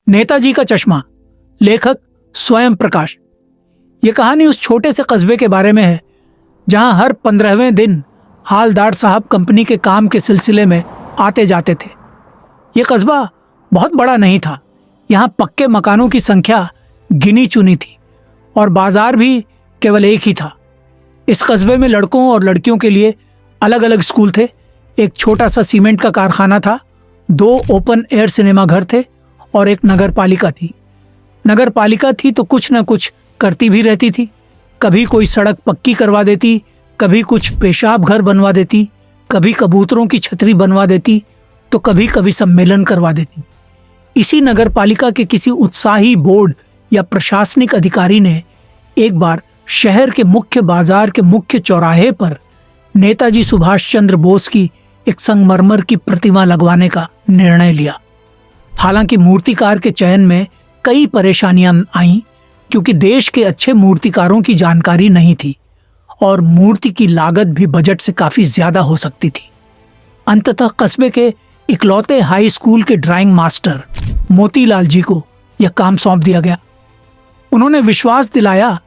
नेताजी का चश्मा, लेखक स्वयं प्रकाश। ये कहानी उस छोटे से कस्बे के बारे में है जहां हर 15वें दिन हालदार साहब कंपनी के काम के सिलसिले में आते जाते थे। ये कस्बा बहुत बड़ा नहीं था। यहाँ पक्के मकानों की संख्या गिनी चुनी थी और बाजार भी केवल एक ही था। इस कस्बे में लड़कों और लड़कियों के लिए अलग अलग स्कूल थे, एक छोटा सा सीमेंट का कारखाना था, 2 ओपन एयर सिनेमा घर थे और एक नगर पालिका थी। नगर पालिका थी तो कुछ न कुछ करती भी रहती थी। कभी कोई सड़क पक्की करवा देती, कभी कुछ पेशाब घर बनवा देती, कभी कबूतरों की छतरी बनवा देती, तो कभी कभी सम्मेलन करवा देती। इसी नगर पालिका के किसी उत्साही बोर्ड या प्रशासनिक अधिकारी ने एक बार शहर के मुख्य बाजार के मुख्य चौराहे पर नेताजी सुभाष चंद्र बोस की एक संगमरमर की प्रतिमा लगवाने का निर्णय लिया। हालांकि मूर्तिकार के चयन में कई परेशानियां आईं, क्योंकि देश के अच्छे मूर्तिकारों की जानकारी नहीं थी और मूर्ति की लागत भी बजट से काफी ज्यादा हो सकती थी। अंततः कस्बे के इकलौते हाई स्कूल के ड्राइंग मास्टर मोतीलाल जी को यह काम सौंप दिया गया। उन्होंने विश्वास दिलाया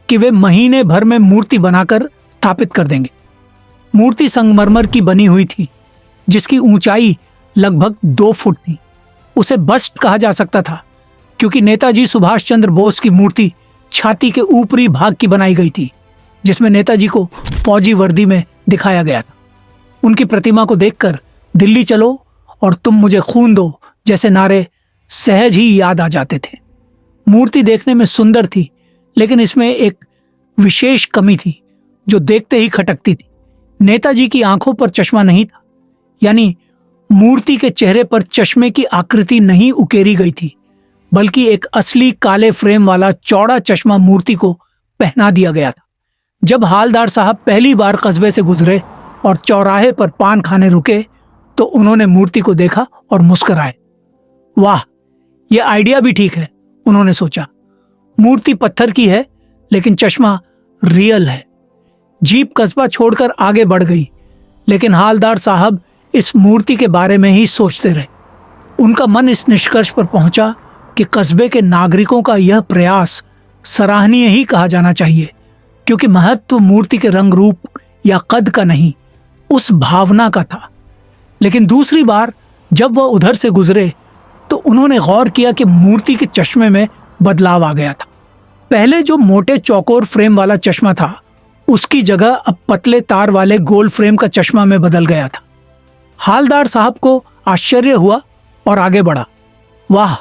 कि वे महीने भर में मूर्ति बनाकर स्थापित कर देंगे। मूर्ति संगमरमर की बनी हुई थी, जिसकी ऊंचाई लगभग 2 फुट थी। उसे बस्ट कहा जा सकता था, क्योंकि नेताजी सुभाष चंद्र बोस की मूर्ति छाती के ऊपरी भाग की बनाई गई थी, जिसमें नेताजी को फौजी वर्दी में दिखाया गया था। उनकी प्रतिमा को देखकर दिल्ली चलो और तुम मुझे खून दो जैसे नारे सहज ही याद आ जाते थे। मूर्ति देखने में सुंदर थी, लेकिन इसमें एक विशेष कमी थी जो देखते ही खटकती थी। नेताजी की आंखों पर चश्मा नहीं था, यानी मूर्ति के चेहरे पर चश्मे की आकृति नहीं उकेरी गई थी, बल्कि एक असली काले फ्रेम वाला चौड़ा चश्मा मूर्ति को पहना दिया गया था। जब हालदार साहब पहली बार कस्बे से गुजरे और चौराहे पर पान खाने रुके, तो उन्होंने मूर्ति को देखा और मुस्कुराए। वाह, यह आइडिया भी ठीक है, उन्होंने सोचा। मूर्ति पत्थर की है, लेकिन चश्मा रियल है। जीप कस्बा छोड़कर आगे बढ़ गई, लेकिन हालदार साहब इस मूर्ति के बारे में ही सोचते रहे। उनका मन इस निष्कर्ष पर पहुंचा कि कस्बे के नागरिकों का यह प्रयास सराहनीय ही कहा जाना चाहिए, क्योंकि महत्व मूर्ति के रंग रूप या कद का नहीं, उस भावना का था। लेकिन दूसरी बार जब वह उधर से गुजरे, तो उन्होंने गौर किया कि मूर्ति के चश्मे में बदलाव आ गया था। पहले जो मोटे चौकोर फ्रेम वाला चश्मा था, उसकी जगह अब पतले तार वाले गोल फ्रेम का चश्मा में बदल गया था। हालदार साहब को आश्चर्य हुआ और आगे बढ़ा। वाह,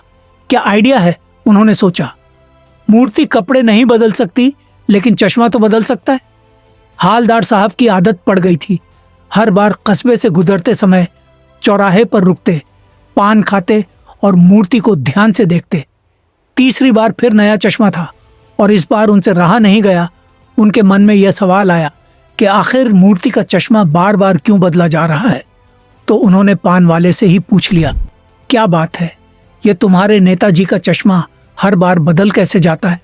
क्या आइडिया है, उन्होंने सोचा। मूर्ति कपड़े नहीं बदल सकती, लेकिन चश्मा तो बदल सकता है। हालदार साहब की आदत पड़ गई थी, हर बार कस्बे से गुजरते समय चौराहे पर रुकते, पान खाते और मूर्ति को ध्यान से देखते। तीसरी बार फिर नया चश्मा था और इस बार उनसे रहा नहीं गया। उनके मन में यह सवाल आया कि आखिर मूर्ति का चश्मा बार बार क्यों बदला जा रहा है। तो उन्होंने पान वाले से ही पूछ लिया, क्या बात है, यह तुम्हारे नेताजी का चश्मा हर बार बदल कैसे जाता है?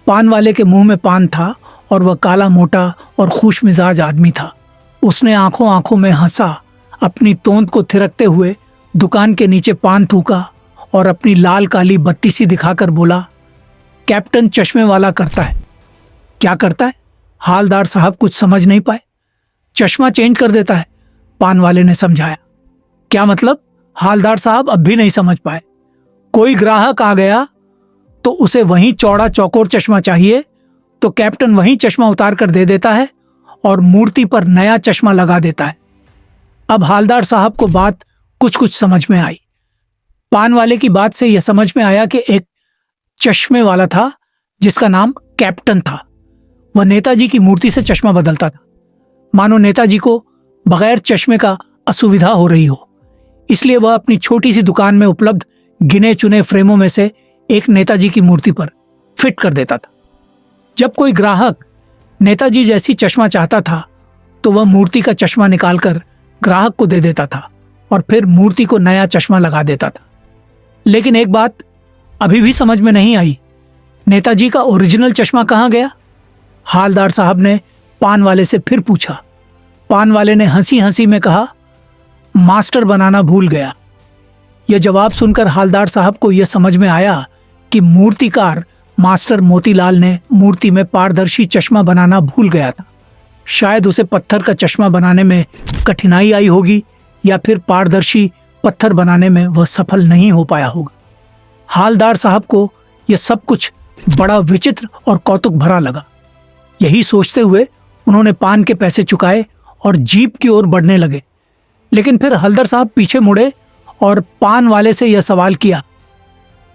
पान वाले के मुंह में पान था और वह काला मोटा और खुश मिजाज आदमी था। उसने आंखों आंखों में हंसा, अपनी तोंद को थिरकते हुए दुकान के नीचे पान थूका और अपनी लाल काली बत्ती सी दिखाकर बोला, कैप्टन चश्मे वाला करता है। क्या करता है? हालदार साहब कुछ समझ नहीं पाए। चश्मा चेंज कर देता है, पान वाले ने समझाया। क्या मतलब? हालदार साहब अब भी नहीं समझ पाए। कोई ग्राहक आ गया तो उसे वहीं चौड़ा चौकोर चश्मा चाहिए, तो कैप्टन वहीं चश्मा उतार कर दे देता है और मूर्ति पर नया चश्मा लगा देता है। अब हालदार साहब को बात कुछ कुछ समझ में आई। पान वाले की बात से यह समझ में आया कि एक चश्मे वाला था जिसका नाम कैप्टन था। वह नेताजी की मूर्ति से चश्मा बदलता था, मानो नेताजी को बगैर चश्मे का असुविधा हो रही हो। इसलिए वह अपनी छोटी सी दुकान में उपलब्ध गिने चुने फ्रेमों में से एक नेताजी की मूर्ति पर फिट कर देता था। जब कोई ग्राहक नेताजी जैसी चश्मा चाहता था, तो वह मूर्ति का चश्मा निकालकर ग्राहक को दे देता था और फिर मूर्ति को नया चश्मा लगा देता था। लेकिन एक बात अभी भी समझ में नहीं आई, नेताजी का ओरिजिनल चश्मा कहाँ गया? हालदार साहब ने पान वाले से फिर पूछा। पान वाले ने हंसी हंसी में कहा, मास्टर बनाना भूल गया। यह जवाब सुनकर हालदार साहब को यह समझ में आया कि मूर्तिकार मास्टर मोतीलाल ने मूर्ति में पारदर्शी चश्मा बनाना भूल गया था। शायद उसे पत्थर का चश्मा बनाने में कठिनाई आई होगी या फिर पारदर्शी पत्थर बनाने में वह सफल नहीं हो पाया होगा। हालदार साहब को यह सब कुछ बड़ा विचित्र और कौतुक भरा लगा। यही सोचते हुए उन्होंने पान के पैसे चुकाए और जीप की ओर बढ़ने लगे। लेकिन फिर हल्दर साहब पीछे मुड़े और पान वाले से यह सवाल किया,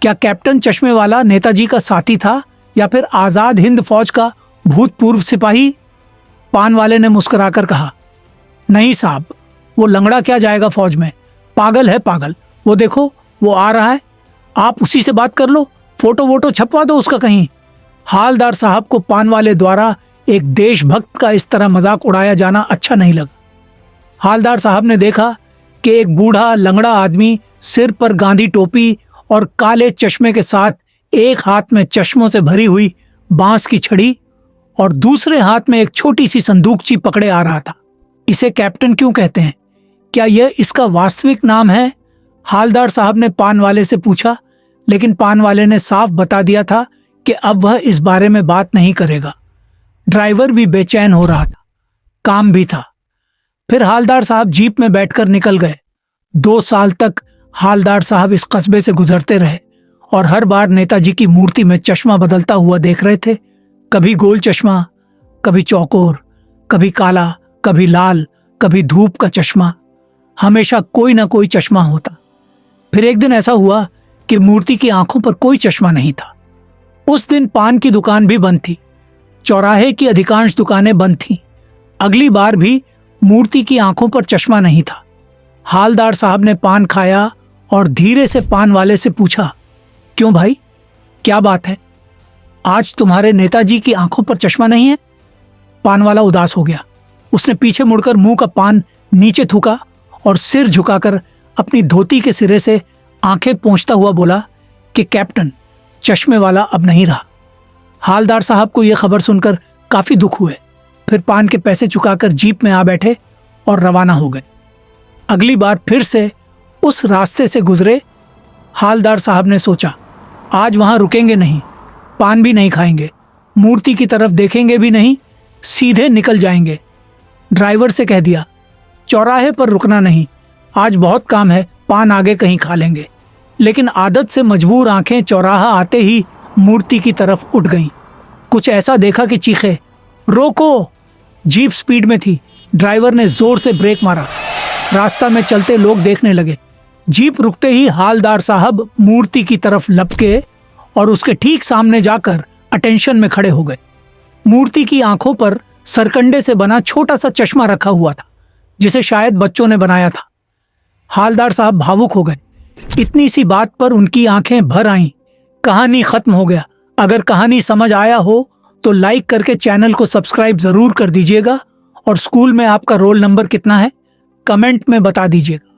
क्या कैप्टन चश्मे वाला नेताजी का साथी था या फिर आजाद हिंद फौज का भूतपूर्व सिपाही? पान वाले ने मुस्कुराकर कहा, नहीं साहब, वो लंगड़ा क्या जाएगा फौज में, पागल है पागल। वो देखो वो आ रहा है, आप उसी से बात कर लो, फोटो वोटो छपवा दो उसका कहीं। हालदार साहब को पान वाले द्वारा एक देशभक्त का इस तरह मजाक उड़ाया जाना अच्छा नहीं लगा। हालदार साहब ने देखा कि एक बूढ़ा लंगड़ा आदमी सिर पर गांधी टोपी और काले चश्मे के साथ एक हाथ में चश्मों से भरी हुई बांस की छड़ी और दूसरे हाथ में एक छोटी सी संदूकची पकड़े आ रहा था। इसे कैप्टन क्यों कहते हैं? क्या यह इसका वास्तविक नाम है? हालदार साहब ने पान वाले से पूछा, लेकिन पान वाले ने साफ बता दिया था कि अब वह इस बारे में बात नहीं करेगा। ड्राइवर भी बेचैन हो रहा था, काम भी था। फिर हालदार साहब जीप में बैठकर निकल गए। 2 साल तक हालदार साहब इस कस्बे से गुजरते रहे और हर बार नेताजी की मूर्ति में चश्मा बदलता हुआ देख रहे थे। कभी गोल चश्मा, कभी चौकोर, कभी काला, कभी लाल, कभी धूप का चश्मा। हमेशा कोई ना कोई चश्मा होता। फिर एक दिन ऐसा हुआ कि मूर्ति की आंखों पर कोई चश्मा नहीं था। उस दिन पान की दुकान भी बंद थी। चौराहे की अधिकांश दुकानें बंद थीं। अगली बार भी मूर्ति की आंखों पर चश्मा नहीं था। हालदार साहब ने पान खाया और धीरे से पान वाले से पूछा, क्यों भाई, क्या बात है? आज तुम्हारे नेताजी की आंखों पर चश्मा नहीं है? पान वाला उदास हो गया। उसने पीछे मुड़कर मुंह का पान नीचे थूका और सिर झुकाकर अपनी धोती के सिरे से आंखें पोंछता हुआ बोला कि कैप्टन, चश्मे वाला अब नहीं रहा। हालदार साहब को यह खबर सुनकर काफी दुख हुए। फिर पान के पैसे चुकाकर जीप में आ बैठे और रवाना हो गए। अगली बार फिर से उस रास्ते से गुजरे। हालदार साहब ने सोचा, आज वहां रुकेंगे नहीं, पान भी नहीं खाएंगे, मूर्ति की तरफ देखेंगे भी नहीं, सीधे निकल जाएंगे। ड्राइवर से कह दिया, चौराहे पर रुकना नहीं, आज बहुत काम है, पान आगे कहीं खा लेंगे। लेकिन आदत से मजबूर आंखें चौराहा आते ही मूर्ति की तरफ उठ गईं। कुछ ऐसा देखा कि चीखे, रोको! जीप स्पीड में थी। ड्राइवर ने जोर से ब्रेक मारा। रास्ता में चलते लोग देखने लगे। जीप रुकते ही हालदार साहब मूर्ति की तरफ लपके और उसके ठीक सामने जाकर अटेंशन में खड़े हो गए। मूर्ति की आंखों पर सरकंडे से बना छोटा सा चश्मा रखा हुआ था, जिसे शायद बच्चों ने बनाया था। हालदार साहब भावुक हो गए। इतनी सी बात पर उनकी आंखें भर आईं। कहानी खत्म हो गया। अगर कहानी समझ आया हो तो लाइक करके चैनल को सब्सक्राइब जरूर कर दीजिएगा और स्कूल में आपका रोल नंबर कितना है कमेंट में बता दीजिएगा।